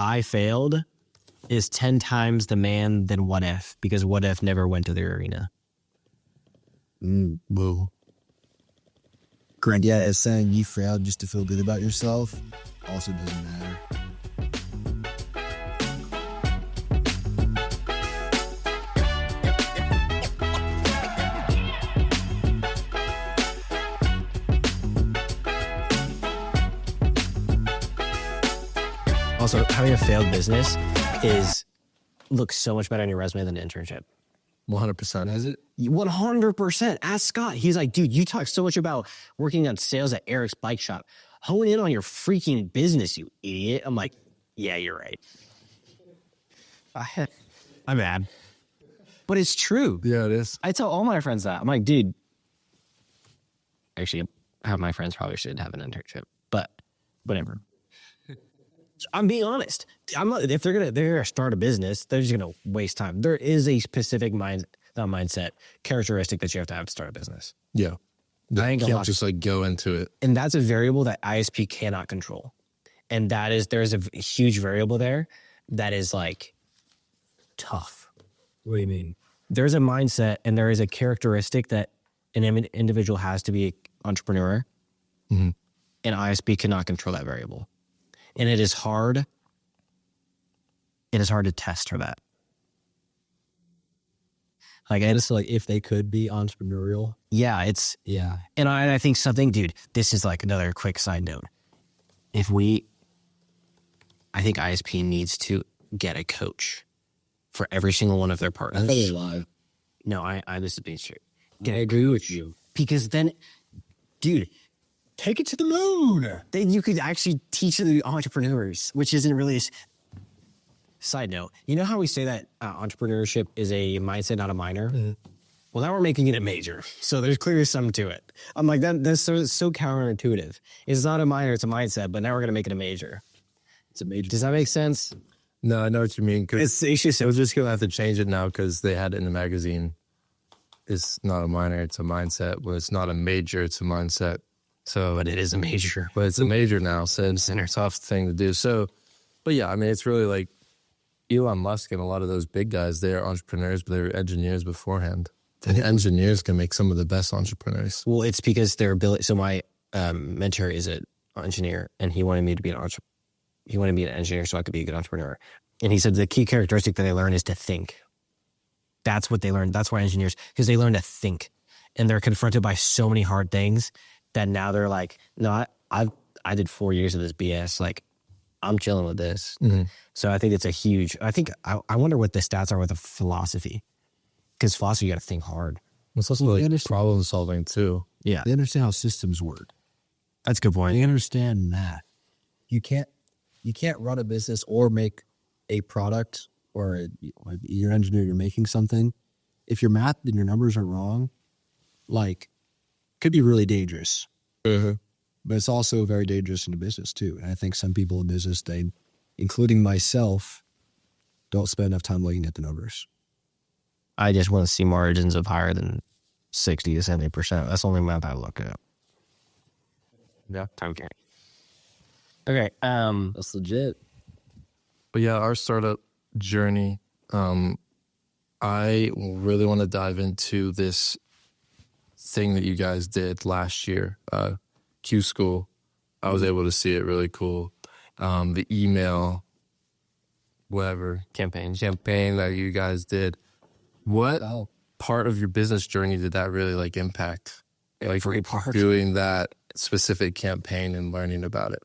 I failed is 10 times the man than what if, because what if never went to the arena. Whoa. Grant, yeah, as saying you failed just to feel good about yourself also doesn't matter. Also, having a failed business looks so much better on your resume than an internship. 100%. Has it? 100%. Ask Scott. He's like, dude, you talk so much about working on sales at Eric's bike shop. Hone in on your freaking business, you idiot. I'm like, yeah, you're right. I'm mad. But it's true. Yeah, it is. I tell all my friends that. I'm like, dude, actually, half my friends probably should have an internship, but whatever. I'm being honest. If they're gonna start a business, they're just gonna waste time. There is a specific mindset characteristic that you have to start a business. Yeah. I can't just like go into it. And that's a variable that ISP cannot control. And there's a huge variable there that is like tough. What do you mean? There's a mindset and there is a characteristic that an individual has to be an entrepreneur. Mm-hmm. And ISP cannot control that variable. And it is hard. It is hard to test for that. Like, Honestly, like if they could be entrepreneurial. yeah. And I think dude, this is like another quick side note. I think ISP needs to get a coach for every single one of their partners. I thought they were live. No, this is being straight. I agree with you. Because then, dude, Take it to the moon. then you could actually teach the entrepreneurs, which isn't really. Side note, you know how we say that entrepreneurship is a mindset, not a minor? Mm-hmm. Well, now we're making it a major. So there's clearly something to it. I'm like, that's so counterintuitive. It's not a minor, it's a mindset, but now we're going to make it a major. It's a major. Does that make sense? No, I know what you mean. It's I was just going to have to change it now because they had it in the magazine. It's not a minor, it's a mindset. When it's not a major, it's a mindset. So, but it is a major. But it's a major now, so it's a tough thing to do. So, but yeah, I mean, it's really like Elon Musk and a lot of those big guys, they're entrepreneurs, but they were engineers beforehand. The engineers can make some of the best entrepreneurs. Well, it's because their ability. So my mentor is an engineer, and he wanted me to be he wanted me to be an engineer so I could be a good entrepreneur. And he said the key characteristic that they learn is to think. That's what they learn. That's why engineers, because they learn to think, and they're confronted by so many hard things that now they're like, no, I did 4 years of this BS. Like, I'm chilling with this. Mm-hmm. So I think it's a huge. I wonder what the stats are with the philosophy, because philosophy you got to think hard. It's also like problem solving too. Yeah, They understand how systems work. that's a good point. They understand that you can't run a business or make a product or you're an engineer, you're making something. If your math and your numbers are wrong, like, could be really dangerous. Mm-hmm. But it's also very dangerous in a business too. And I think some people in business, including myself, don't spend enough time looking at the numbers. I just want to see margins of higher than 60 to 70%. That's the only math I look at. Yeah. Okay. Okay. That's legit. But yeah, our startup journey, I really want to dive into this thing that you guys did last year, Q School. I was able to see it, really cool. The email, whatever, campaign that you guys did. What part of your business journey did that really like impact? Like doing that specific campaign and learning about it?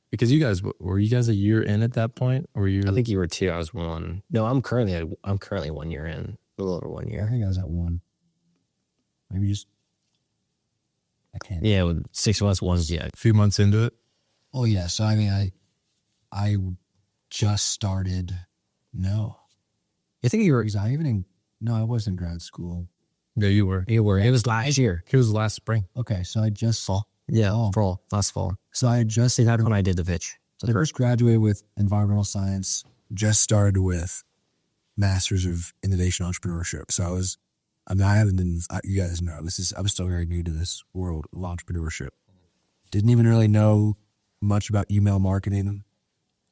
Because were you guys a year in at that point? Or I think you were 2. I was 1. No, I'm currently 1 year in. A little over 1 year. I think I was at 1. Maybe just, I can't. Yeah, with 6 months, 1, yeah. a few months into it? Oh yeah. So I mean, I just started. No, I think you were. because I was in grad school. Yeah, you were. You were. It was last year. It was last spring. Okay, so I just Fall. Yeah, Oh. last fall. So I just See, that's when I did the pitch. I first graduated with environmental science. Just started with Masters of Innovation Entrepreneurship. So I haven't been. You guys know I'm still very new to this world of entrepreneurship. Didn't even really know much about email marketing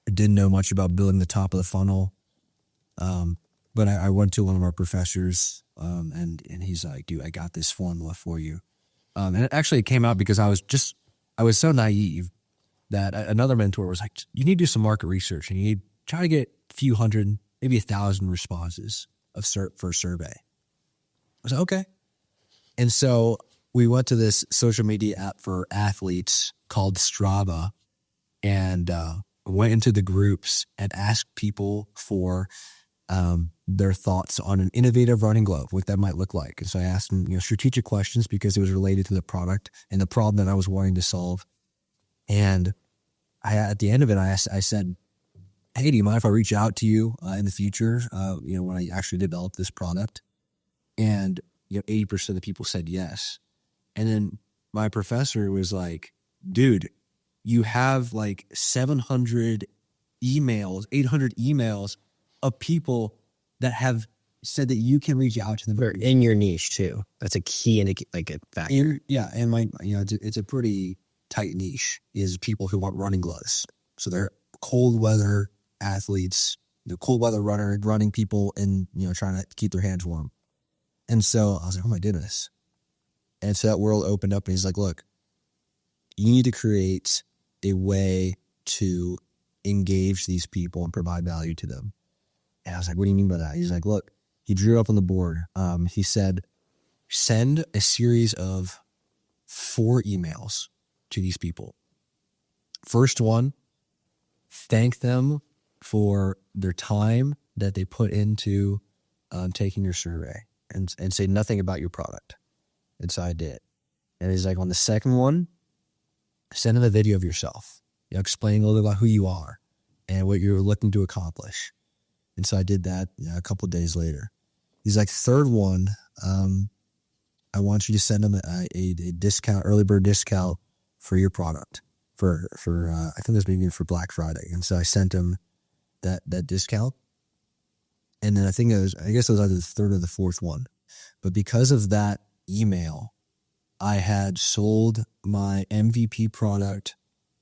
I didn't know much about building the top of the funnel. But I went to one of our professors, and he's like, dude, I got this formula for you. And it actually came out because I was so naive that another mentor was like, you need to do some market research and you need try to get a few hundred, maybe 1,000 responses for a survey. I was like, okay. And so we went to this social media app for athletes called Strava, and went into the groups and asked people for their thoughts on an innovative running glove, what that might look like. And so I asked them, strategic questions because it was related to the product and the problem that I was wanting to solve. And at the end of it, I said, hey, do you mind if I reach out to you in the future, when I actually develop this product? And 80% of the people said yes. And then my professor was like, dude, you have like 700 emails, 800 emails of people that have said that you can reach out to them. They're in your niche too. That's a key factor. And my, it's a pretty tight niche is people who want running gloves. So they're cold weather athletes, the cold weather running people and, trying to keep their hands warm. And so I was like, oh my goodness. And so that world opened up and he's like, look, you need to create a way to engage these people and provide value to them. And I was like, what do you mean by that? He's like, look, he drew up on the board. He said, send a series of 4 emails to these people. First one, thank them for their time that they put into taking your survey and say nothing about your product. And so I did. And he's like, on the second one, send them a video of yourself, explaining a little bit about who you are and what you're looking to accomplish. And so I did that a couple of days later. He's like, third one, I want you to send them a discount, early bird discount for your product for I think it was maybe for Black Friday. And so I sent him that discount. And then I guess it was either the third or the fourth one. But because of that email, I had sold my MVP product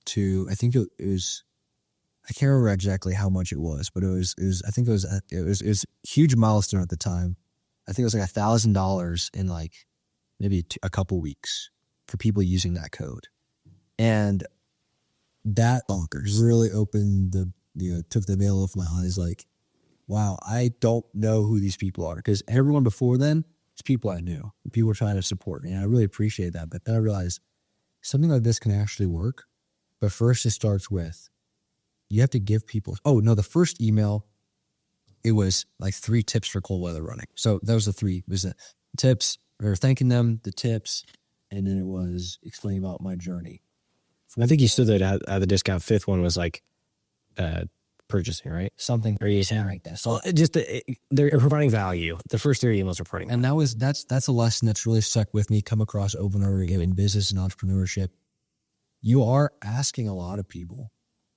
to, I think it was, I can't remember exactly how much it was, but it was a huge milestone at the time. I think it was like $1,000 in like maybe a couple weeks for people using that code. And that bonkers really opened took the veil off my eyes. Like, wow, I don't know who these people are, because everyone before then is people I knew. People were trying to support me, and I really appreciate that. But then I realized something like this can actually work. But first, it starts with you have to give people. Oh no, the first email, it was like 3 tips for cold weather running. So that was the 3. It was the tips, or thanking them, the tips, and then it was explaining about my journey. I think you stood there at the discount. 5th one was like purchasing, right? Something. Or you saying like that. So they're providing value. The first 3 emails are providing value. And that's a lesson that's really stuck with me, come across over and over again in business and entrepreneurship. You are asking a lot of people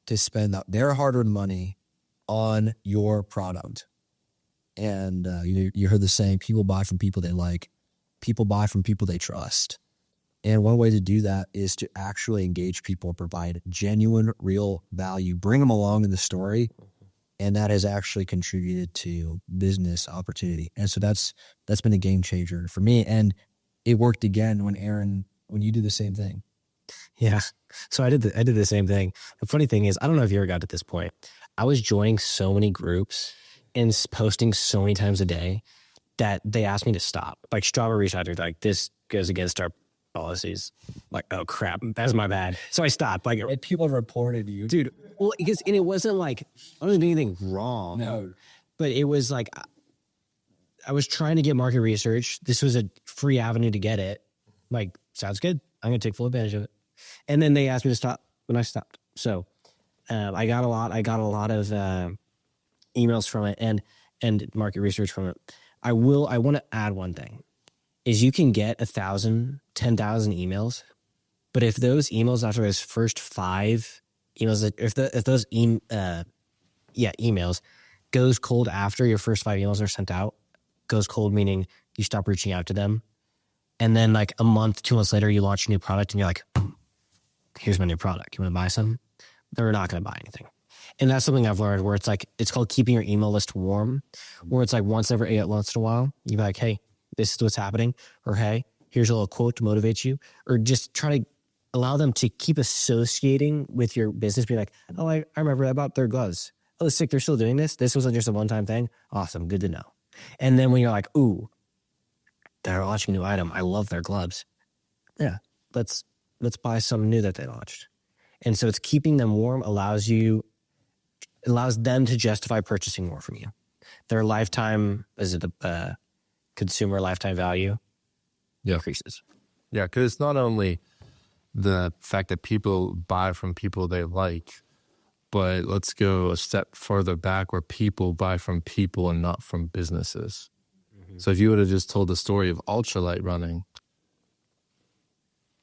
to spend their hard-earned money on your product. And you heard the saying, people buy from people they like. People buy from people they trust. And one way to do that is to actually engage people and provide genuine, real value. Bring them along in the story. And that has actually contributed to business opportunity. And so that's been a game changer for me. And it worked again when you did the same thing. Yeah. So I did the same thing. The funny thing is, I don't know if you ever got to this point. I was joining so many groups and posting so many times a day that they asked me to stop. Like Strava reached out to me, like, this goes against our policies. Like, oh crap, that's my bad. So I stopped. Like, And people reported you. dude, well, because, and it wasn't like I wasn't doing anything wrong. No. But it was like I was trying to get market research. This was a free avenue to get it. Like, sounds good. I'm gonna take full advantage of it. And then they asked me to stop when I stopped. So I got a lot of emails from it and market research from it. I want to add one thing. Is you can get 1,000, 10,000 emails, but if those emails after those first 5 emails, if those emails goes cold after your first 5 emails are sent out, goes cold meaning you stop reaching out to them, and then like a month, 2 months later, you launch a new product and you're like, here's my new product. You want to buy some? They're not going to buy anything. And that's something I've learned where it's like, it's called keeping your email list warm, where it's like once in a while, you be like, hey, this is what's happening. Or, hey, here's a little quote to motivate you. Or just try to allow them to keep associating with your business. Be like, oh, I remember about their gloves. Oh, it's sick. They're still doing this. This wasn't just a one-time thing. Awesome. Good to know. And then when you're like, ooh, they're launching a new item. I love their gloves. Yeah, let's buy some new that they launched. And so it's keeping them warm allows them to justify purchasing more from you. Their lifetime, consumer lifetime value increases. Yeah, because it's not only the fact that people buy from people they like, but let's go a step further back where people buy from people and not from businesses. So if you would have just told the story of ultralight running,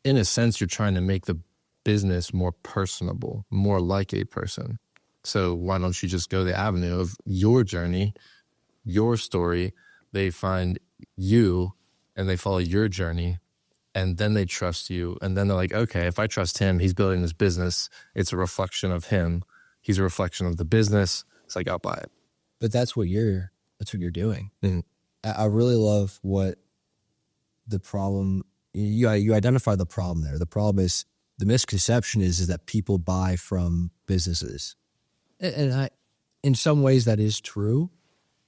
in a sense, you're trying to make the business more personable, more like a person. So why don't you just go the avenue of your journey, your story? They find you and they follow your journey, and then they trust you. And then they're like, okay, if I trust him, he's building this business. It's a reflection of him. He's a reflection of the business. It's like, I'll buy it. But that's what you're doing. Mhm. I really love what the problem, you identify the problem there. The problem is, the misconception is that people buy from businesses. And in some ways that is true,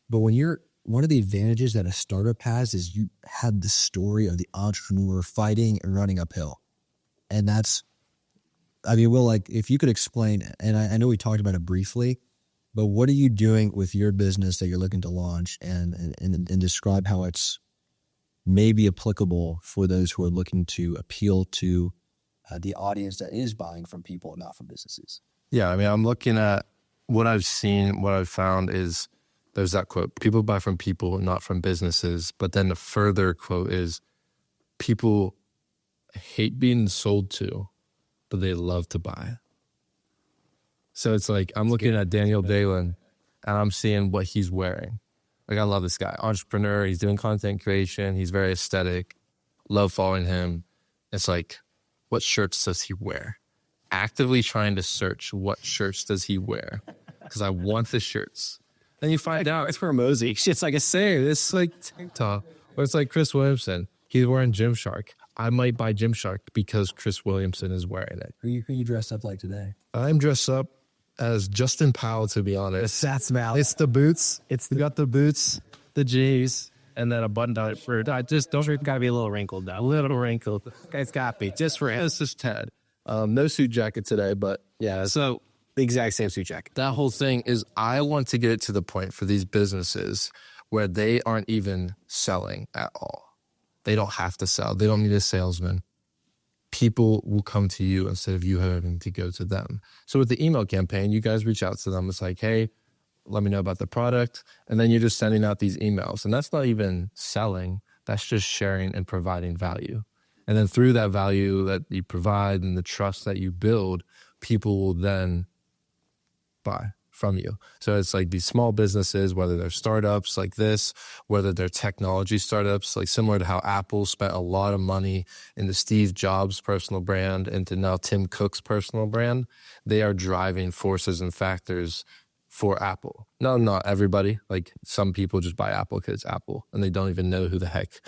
but one of the advantages that a startup has is you have the story of the entrepreneur fighting and running uphill. And Will, like, if you could explain, and I know we talked about it briefly, but what are you doing with your business that you're looking to launch, and describe how it's maybe applicable for those who are looking to appeal to the audience that is buying from people and not from businesses? Yeah, I mean, I'm looking at what I've seen, what I've found is there's that quote, people buy from people, not from businesses. But then the further quote is, people hate being sold to, but they love to buy. So it's like, I'm looking at Daniel Dalen and I'm seeing what he's wearing. Like, I love this guy, entrepreneur. He's doing content creation. He's very aesthetic. Love following him. It's like, what shirts does he wear? Actively trying to search what shirts does he wear, because I want the shirts. Then you find out It's for Mosey. It's like a say this like TikTok, or it's like Chris Williamson. He's wearing Gymshark. I might buy Gymshark because Chris Williamson is wearing it. Who you dressed up like today? I'm dressed up as Justin Powell, to be honest. That's Mal. It's the boots. We got the boots, the J's, and then a button-down shirt. I just don't. Got to be a little wrinkled though. A little wrinkled. It's got to be just for him. This is Ted. No suit jacket today, but Yeah. so The exact same suit jacket. that whole thing is, I want to get it to the point for these businesses where they aren't even selling at all. They don't have to sell. They don't need a salesman. People will come to you instead of you having to go to them. So with the email campaign, you guys reach out to them. It's like, hey, let me know about the product. And then you're just sending out these emails. And that's not even selling. That's just sharing and providing value. And then through that value that you provide and the trust that you build, people will then buy from you. So it's like these small businesses, whether they're startups like this, whether they're technology startups, like similar to how Apple spent a lot of money into Steve Jobs' personal brand, into now Tim Cook's personal brand. They are driving forces and factors for Apple. No, not everybody. Like, some people just buy Apple because it's Apple and they don't even know who the heck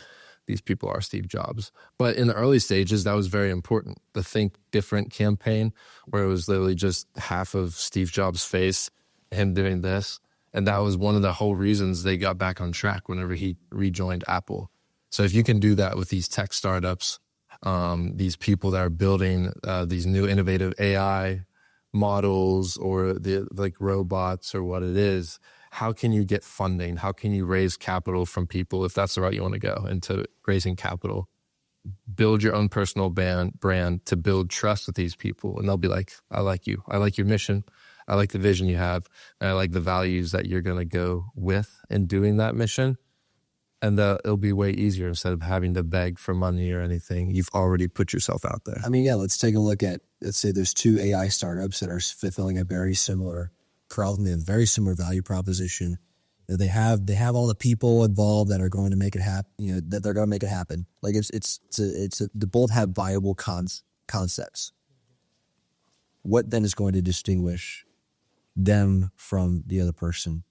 these people are, Steve Jobs. But in the early stages, that was very important. The Think Different campaign, where it was literally just half of Steve Jobs' face, him doing this. And that was one of the whole reasons they got back on track whenever he rejoined Apple. So if you can do that with these tech startups, these people that are building these new innovative AI models, or the like robots, or what it is, how can you get funding? How can you raise capital from people, if that's the route you want to go into raising capital? Build your own personal brand to build trust with these people. And they'll be like, I like you. I like your mission. I like the vision you have. And I like the values that you're going to go with in doing that mission. And it'll be way easier instead of having to beg for money or anything. You've already put yourself out there. I mean, yeah, let's take a look at, let's say there's two AI startups that are fulfilling a very similar very similar value proposition. They have all the people involved that are going to make it happen. You know, that they're going to make it happen. Like they both have viable concepts. What then is going to distinguish them from the other person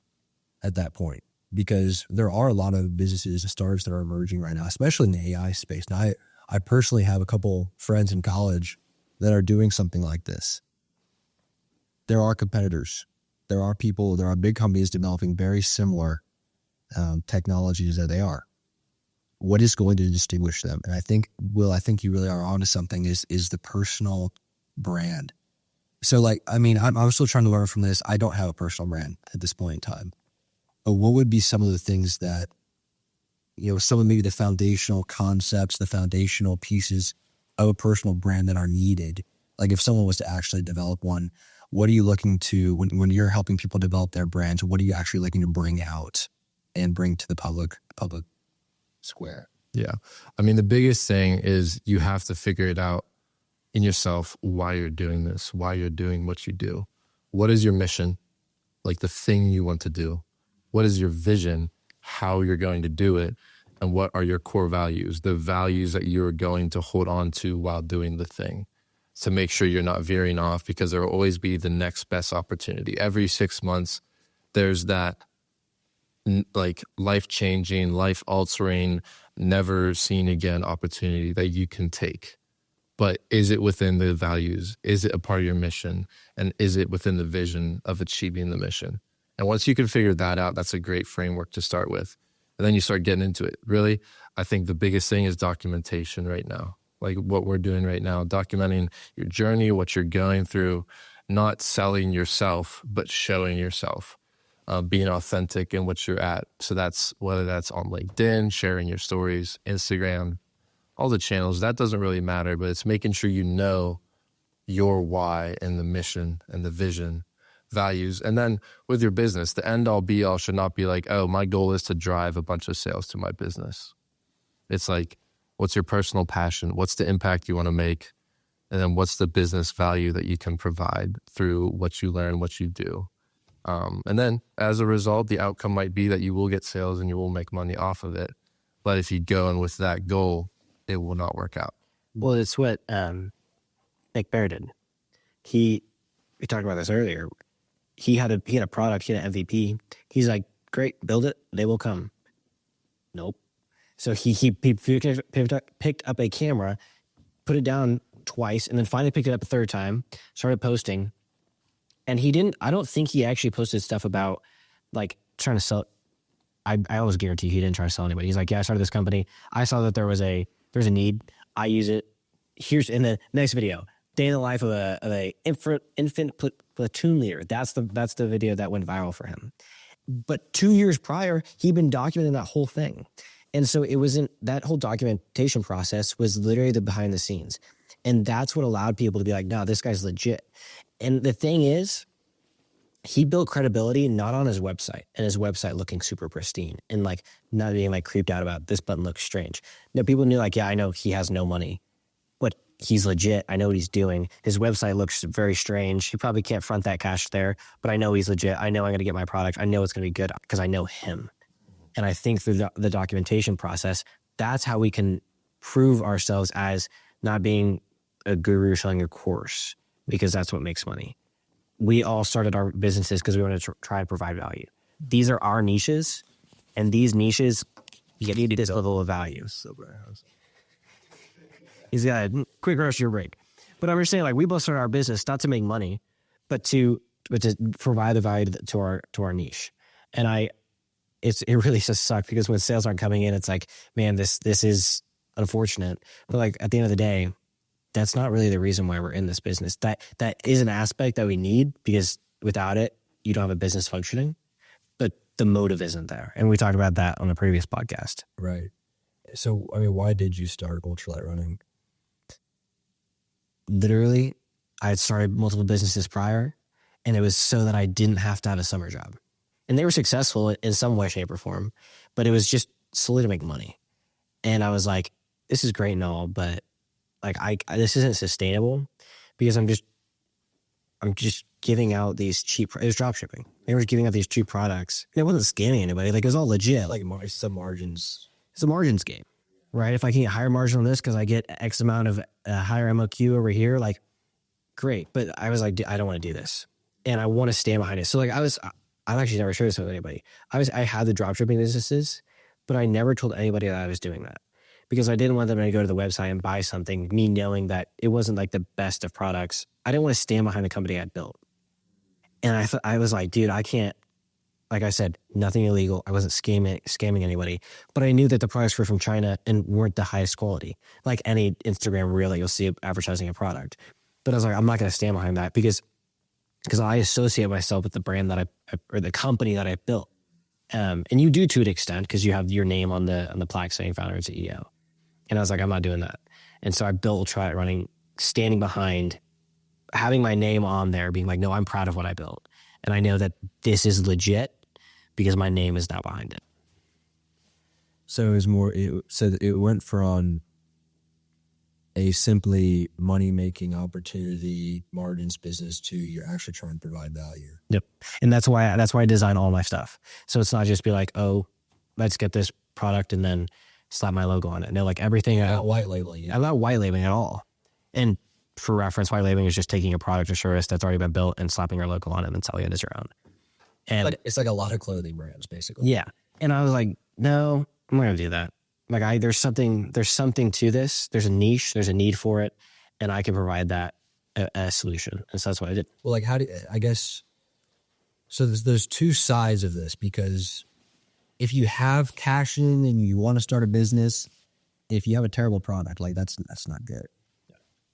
at that point, because there are a lot of businesses and startups that are emerging right now, especially in the AI space. Now, I personally have a couple friends in college that are doing something like this. There are competitors. There are big companies developing very similar technologies that they are. What is going to distinguish them? And I think, Will, I think you really are onto something, is the personal brand. So like, I mean, I'm still trying to learn from this. I don't have a personal brand at this point in time. But what would be some of the things that, some of maybe the foundational concepts, the foundational pieces of a personal brand that are needed? Like if someone was to actually develop one, what are you looking to, when you're helping people develop their brands, what are you actually looking to bring out and bring to the public square? Yeah. I mean, the biggest thing is you have to figure it out in yourself why you're doing this, why you're doing what you do. What is your mission? Like the thing you want to do. What is your vision? How you're going to do it? And what are your core values? The values that you're going to hold on to while doing the thing, to make sure you're not veering off, because there will always be the next best opportunity. Every 6 months, there's that like life-changing, life-altering, never seen again opportunity that you can take. But is it within the values? Is it a part of your mission? And is it within the vision of achieving the mission? And once you can figure that out, that's a great framework to start with. And then you start getting into it. Really, I think the biggest thing is documentation right now. Like what we're doing right now, documenting your journey, what you're going through, not selling yourself, but showing yourself, being authentic in what you're at. So that's whether that's on LinkedIn, sharing your stories, Instagram, all the channels, that doesn't really matter, but it's making sure you know your why and the mission and the vision, values. And then with your business, the end all be all should not be like, oh, my goal is to drive a bunch of sales to my business. It's like, what's your personal passion? What's the impact you want to make? And then what's the business value that you can provide through what you learn, what you do? And then as a result, the outcome might be that you will get sales and you will make money off of it. But if you go in with that goal, it will not work out. Well, it's what Nick Bear did. We talked about this earlier. He had a product, he had an MVP. He's like, great, build it, they will come. Nope. So he picked up a camera, put it down twice, and then finally picked it up a third time, started posting. And I don't think he actually posted stuff about like trying to sell. I always guarantee he didn't try to sell anybody. He's like, yeah, I started this company. I saw that there's a need. I use it. Here's in the next video, day in the life of a infant platoon leader. That's the video that went viral for him. But 2 years prior, he'd been documenting that whole thing. And so it wasn't, that whole documentation process was literally the behind the scenes. And that's what allowed people to be like, no, this guy's legit. And the thing is, he built credibility not on his website and his website looking super pristine and like not being like creeped out about this button looks strange. No, people knew like, yeah, I know he has no money, but he's legit. I know what he's doing. His website looks very strange. He probably can't front that cash there, but I know he's legit. I know I'm going to get my product. I know it's going to be good because I know him. And I think through the documentation process, that's how we can prove ourselves as not being a guru selling a course, because that's what makes money. We all started our businesses because we want to try and provide value. These are our niches, and these niches, you need this level of value. He's got a quick rush to your break. But I'm just saying, like, we both started our business not to make money, but to provide the value to our niche. And it really just sucked because when sales aren't coming in, it's like, man, this is unfortunate. But like at the end of the day, that's not really the reason why we're in this business. That is an aspect that we need, because without it, you don't have a business functioning. But the motive isn't there. And we talked about that on a previous podcast. Right. So, I mean, why did you start Ultralight Running? Literally, I had started multiple businesses prior, and it was so that I didn't have to have a summer job. And they were successful in some way, shape, or form, but it was just solely to make money. And I was like, this is great and all, but like this isn't sustainable, because I'm just giving out these cheap. It was drop shipping. They were giving out these cheap products. And it wasn't scamming anybody. Like, it was all legit. Like some margins. It's a margins game, right? If I can get higher margin on this because I get X amount of higher MOQ over here, like, great. But I was like, I don't want to do this. and I want to stand behind it. So like I've actually never shared this with anybody. I had the dropshipping businesses, but I never told anybody that I was doing that because I didn't want them to go to the website and buy something, me knowing that it wasn't like the best of products. I didn't want to stand behind the company I'd built. And I was like, dude, I can't, like I said, nothing illegal. I wasn't scamming anybody, but I knew that the products were from China and weren't the highest quality. Like any Instagram reel that you'll see advertising a product. But I was like, I'm not going to stand behind that because I associate myself with the brand that I or the company that I built. And you do to an extent because you have your name on the plaque saying founder and CEO. And I was like, I'm not doing that. And so I built Try It Running, standing behind, having my name on there, being like, no, I'm proud of what I built. And I know that this is legit because my name is now behind it. So it was more, so it went from a simply money-making opportunity, margins business to you're actually trying to provide value. Yep. And that's why I design all my stuff. So it's not just be like, oh, let's get this product and then slap my logo on it. No, like everything. Not white labeling. I'm not white labeling at all. And for reference, white labeling is just taking a product or service that's already been built and slapping your logo on it and then selling it as your own. And It's like a lot of clothing brands, basically. yeah. And I was like, no, I'm not going to do that. Like there's something to this. There's a niche, there's a need for it. And I can provide that a solution. And so that's what I did. Well, like I guess, so there's two sides of this, because if you have cash in and you want to start a business, if you have a terrible product, like that's not good.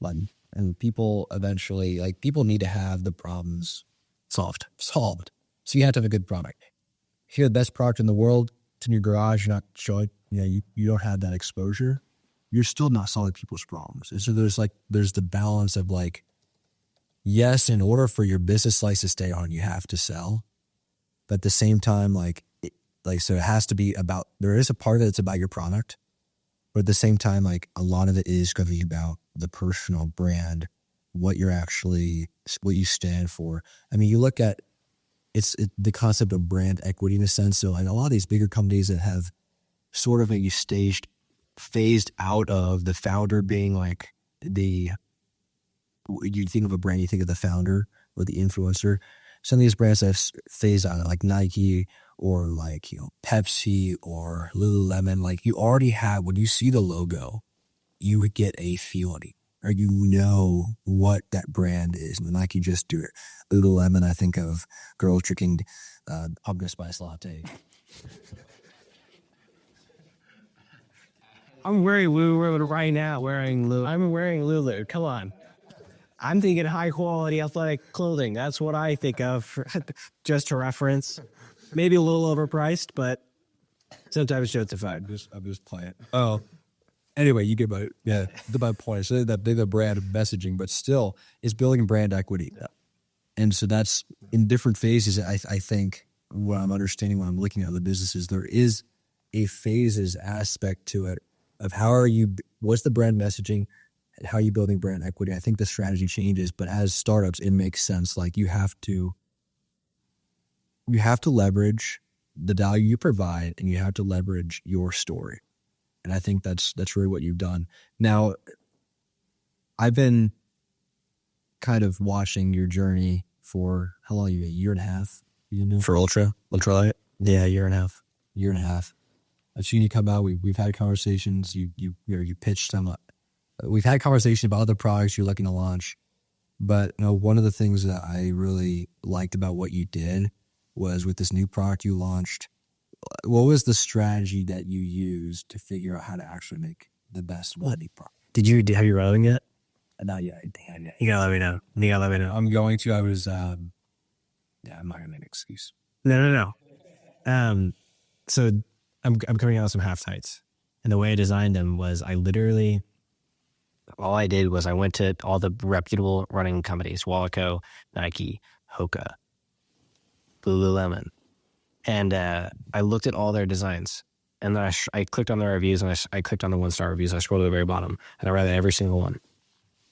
Like, and people eventually, like people need to have the problems solved. So you have to have a good product. If you have the best product in the world, it's in your garage, you're not showing, you don't have that exposure, you're still not solving people's problems. And so there's the balance of like, yes, in order for your business life to stay on, you have to sell. But at the same time, so it has to be about, there is a part that's about your product, but at the same time, like a lot of it is going to be about the personal brand, what you stand for. I mean, you look at, the concept of brand equity in a sense. So like a lot of these bigger companies that have sort of maybe phased out of the founder being like you think of a brand, you think of the founder or the influencer. Some of these brands that have phased out, like Nike or like, Pepsi or Lululemon, like you already have, when you see the logo, you would get a feeling, or you know what that brand is. And Nike just do it. Lululemon, I think of girls drinking pumpkin spice latte. I'm wearing Lulu right now. I'm wearing Lulu. Come on. I'm thinking high quality athletic clothing. That's what I think of, just to reference. Maybe a little overpriced, but sometimes justified. I'm just playing. Oh, anyway, you get my point. So that big a brand of messaging, but still, it's building brand equity. Yeah. And so that's in different phases. I think what I'm understanding when I'm looking at the businesses, there is a phases aspect to it of what's the brand messaging and how are you building brand equity. I think the strategy changes, but as startups, it makes sense. Like you have to leverage the value you provide, and you have to leverage your story. And I think that's really what you've done. Now, I've been kind of watching your journey for how long? A year and a half? For ultralight? Yeah, a year and a half. I've seen you come out. We've had conversations. You pitched some. We've had conversations about other products you're looking to launch. But one of the things that I really liked about what you did was with this new product you launched. What was the strategy that you used to figure out how to actually make the best money product? Have you run yet? Not yet. You gotta let me know. I'm going to. I was. I'm not gonna make an excuse. No. So I'm coming out with some half tights, and the way I designed them was all I did was I went to all the reputable running companies: Wallaco, Nike, Hoka, Lululemon, and I looked at all their designs. And then I clicked on their reviews, and I clicked on the 1-star reviews. I scrolled to the very bottom, and I read every single one.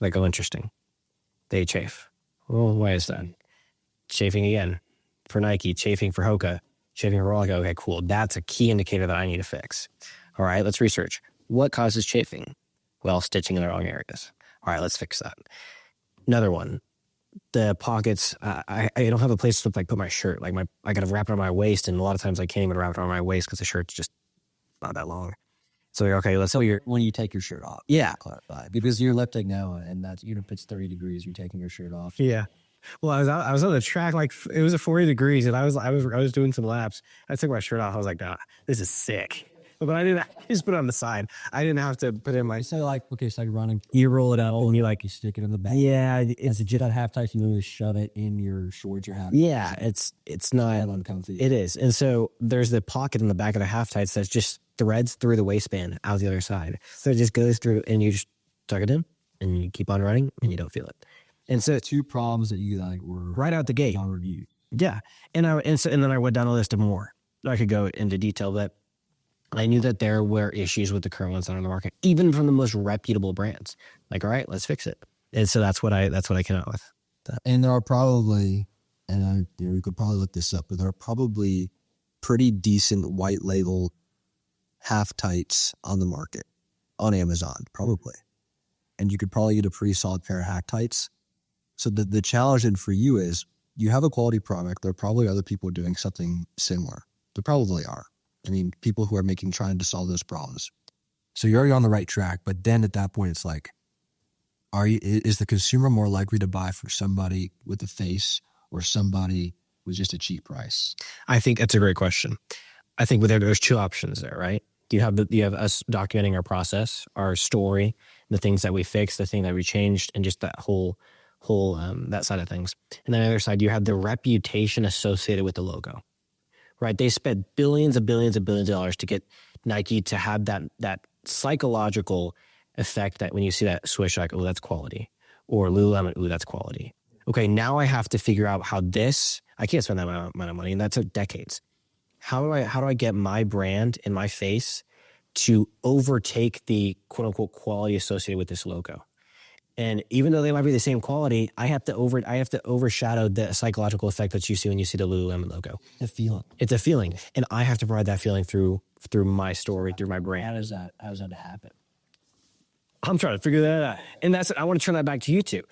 Like, oh, interesting. They chafe. Well, why is that? Chafing again for Nike, chafing for Hoka, chafing for Wallaco. Okay, cool. That's a key indicator that I need to fix. All right, let's research. What causes chafing? Well, stitching in the wrong areas. All right, let's fix that. Another one. the pockets. I don't have a place to like put my shirt. Like I got to wrap it on my waist, and a lot of times I can't even wrap it on my waist because the shirt's just not that long. So okay, let's. So when you take your shirt off, Yeah. clarify, because you're lifting now, and that's, even if it's 30 degrees, you're taking your shirt off. Yeah. Well, I was on the track, like it was at 40 degrees, and I was doing some laps. I took my shirt off. I was like, nah, this is sick. But I just put it on the side. I didn't have to put it in my. So like, okay, so you're running, you roll it out, and you stick it in the back. Yeah, Is it just at half tight? You literally shove it in your shorts, your half. yeah, it's not Uncomfy. It is, and so there's the pocket in the back of the half tights that just threads through the waistband out the other side. So it just goes through, and you just tuck it in, and you keep on running, and you don't feel it. And so Two problems that you like were right out the gate. on review. Yeah, and then I went down a list of more. I could go into detail, but I knew that there were issues with the current ones that are on the market, even from the most reputable brands. Like, all right, let's fix it. And so that's what I came out with. And there are probably, and you could probably look this up, but there are probably pretty decent white label half tights on the market on Amazon, probably. And you could probably get a pretty solid pair of hack tights. So the challenge then for you is, you have a quality product. There are probably other people doing something similar. There probably are. I mean, people who are trying to solve those problems. So you're already on the right track. But then at that point, it's like, is the consumer more likely to buy from somebody with a face or somebody with just a cheap price? I think that's a great question. I think there's two options there, right? You have us documenting our process, our story, the things that we fixed, the thing that we changed, and just that whole that side of things. And then on the other side, you have the reputation associated with the logo, right? They spent billions and billions and billions of dollars to get Nike to have that psychological effect that when you see that swoosh, like, oh, that's quality, or Lululemon, oh, that's quality. Okay, now I have to figure out how I can't spend that amount of money, and that took decades. How do I get my brand and my face to overtake the quote unquote quality associated with this logo? And even though they might be the same quality, I have to overshadow the psychological effect that you see when you see the Lululemon logo. The feeling. It's a feeling, and I have to provide that feeling through my story, through my brand. How does that happen? I'm trying to figure that out, and I want to turn that back to you two.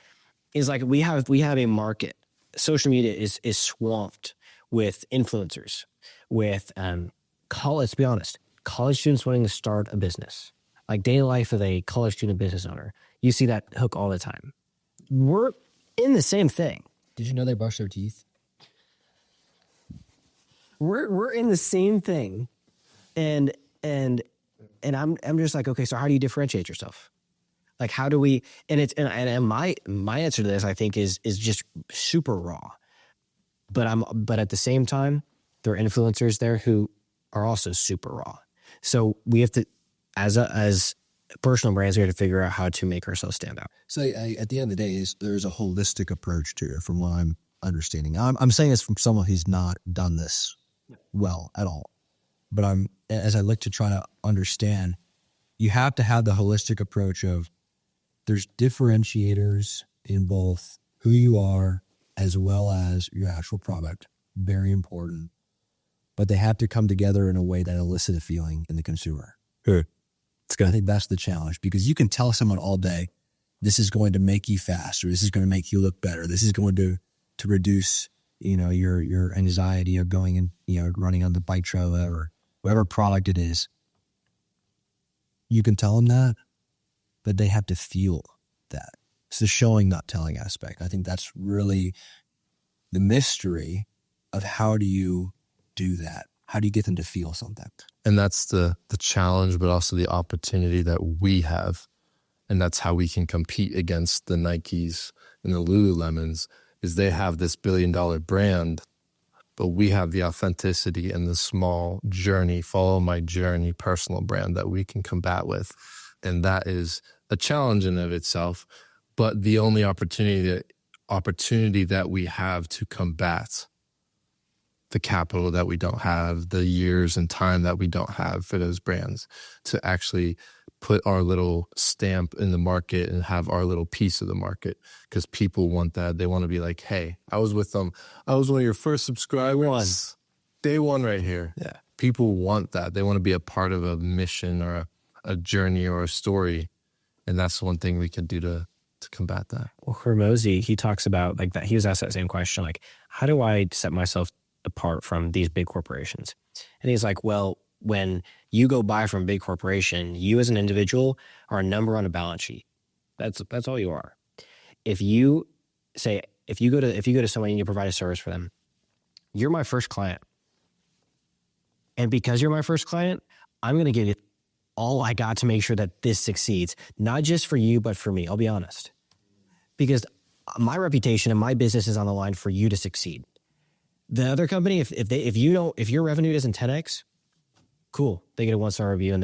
Is like we have a market. Social media is swamped with influencers, with let's be honest, college students wanting to start a business, like day in the life of a college student business owner. You see that hook all the time. We're in the same thing. Did you know they brush their teeth? We're in the same thing, and I'm just like, okay, so how do you differentiate yourself? Like, how do we? And my answer to this, I think, is just super raw. But at the same time, there are influencers there who are also super raw. So we have to, as personal brands, we have to figure out how to make ourselves stand out. So at the end of the day, there's a holistic approach to it, from what I'm understanding. I'm saying this from someone who's not done this well at all. But as I look to try to understand, you have to have the holistic approach of, there's differentiators in both who you are as well as your actual product. Very important. But they have to come together in a way that elicit a feeling in the consumer. I think that's the challenge, because you can tell someone all day, this is going to make you faster, this is going to make you look better, this is going to reduce, your anxiety of going and, running on the bike trail or whatever product it is. You can tell them that, but they have to feel that. It's the showing, not telling aspect. I think that's really the mystery of, how do you do that? How do you get them to feel something? And that's the challenge, but also the opportunity that we have. And that's how we can compete against the Nikes and the Lululemons, is they have this $1 billion brand, but we have the authenticity and the small journey, follow my journey, personal brand that we can combat with. And that is a challenge in of itself, but the only opportunity that we have to combat the capital that we don't have, the years and time that we don't have for those brands to actually put our little stamp in the market and have our little piece of the market, because people want that. They want to be like, hey, I was with them. I was one of your first subscribers. Day one right here. Yeah. People want that. They want to be a part of a mission or a journey or a story. And that's one thing we can do to to combat that? Well, Hormozy, he talks about like that. He was asked that same question, like, how do I set myself apart from these big corporations? And he's like, well, when you go buy from a big corporation, you as an individual are a number on a balance sheet. That's all you are. If you go to someone and you provide a service for them, you're my first client. And because you're my first client, I'm going to give you all I got to make sure that this succeeds, not just for you, but for me. I'll be honest, because my reputation and my business is on the line for you to succeed. The other company, if your revenue isn't 10x, cool. They get a 1-star review and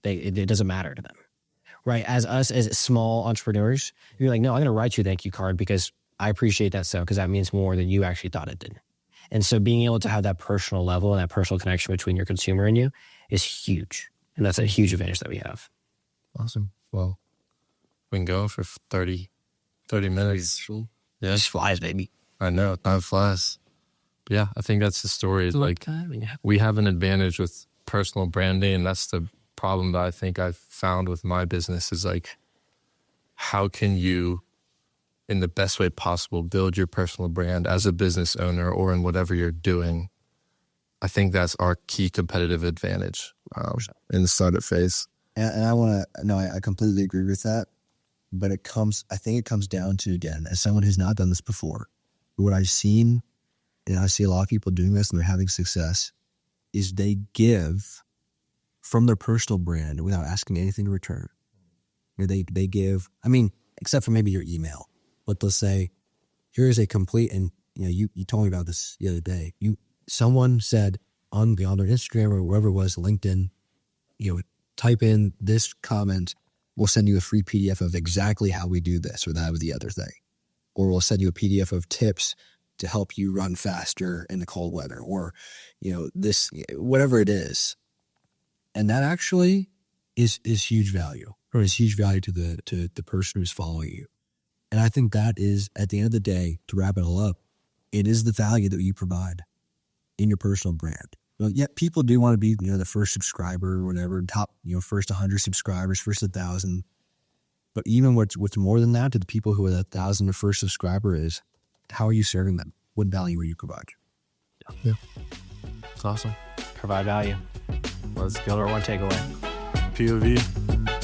it doesn't matter to them, right? As small entrepreneurs, you're like, no, I'm going to write you a thank you card because I appreciate that so, because that means more than you actually thought it did. And so being able to have that personal level and that personal connection between your consumer and you is huge. And that's a huge advantage that we have. Awesome. Well, we can go for 30 minutes. Yeah. It just flies, baby. I know. Time flies. But yeah, I think that's the story. Like, we have an advantage with personal branding, and that's the problem that I think I've found with my business is like, how can you, in the best way possible, build your personal brand as a business owner or in whatever you're doing? I think that's our key competitive advantage in the startup phase. And I completely agree with that. But I think it comes down to, again, as someone who's not done this before, what I've seen, and I see a lot of people doing this and they're having success, is they give from their personal brand without asking anything in return. They give, except for maybe your email. But let's say, here's a complete, and you told me about this the other day. Someone said on their Instagram or wherever it was, LinkedIn, type in this comment, we'll send you a free PDF of exactly how we do this or that or the other thing. Or we'll send you a PDF of tips to help you run faster in the cold weather, or, this, whatever it is. And that actually is huge value, or is huge value to the person who's following you. And I think that is, at the end of the day, to wrap it all up, it is the value that you provide in your personal brand. Well, yeah, people do want to be, the first subscriber or whatever, top, first 100 subscribers, first 1,000. But even what's more than that, to the people who are 1,000 or first subscriber, is how are you serving them? What value are you providing? Yeah. It's awesome. Provide value. Let's go. Number one takeaway. POV.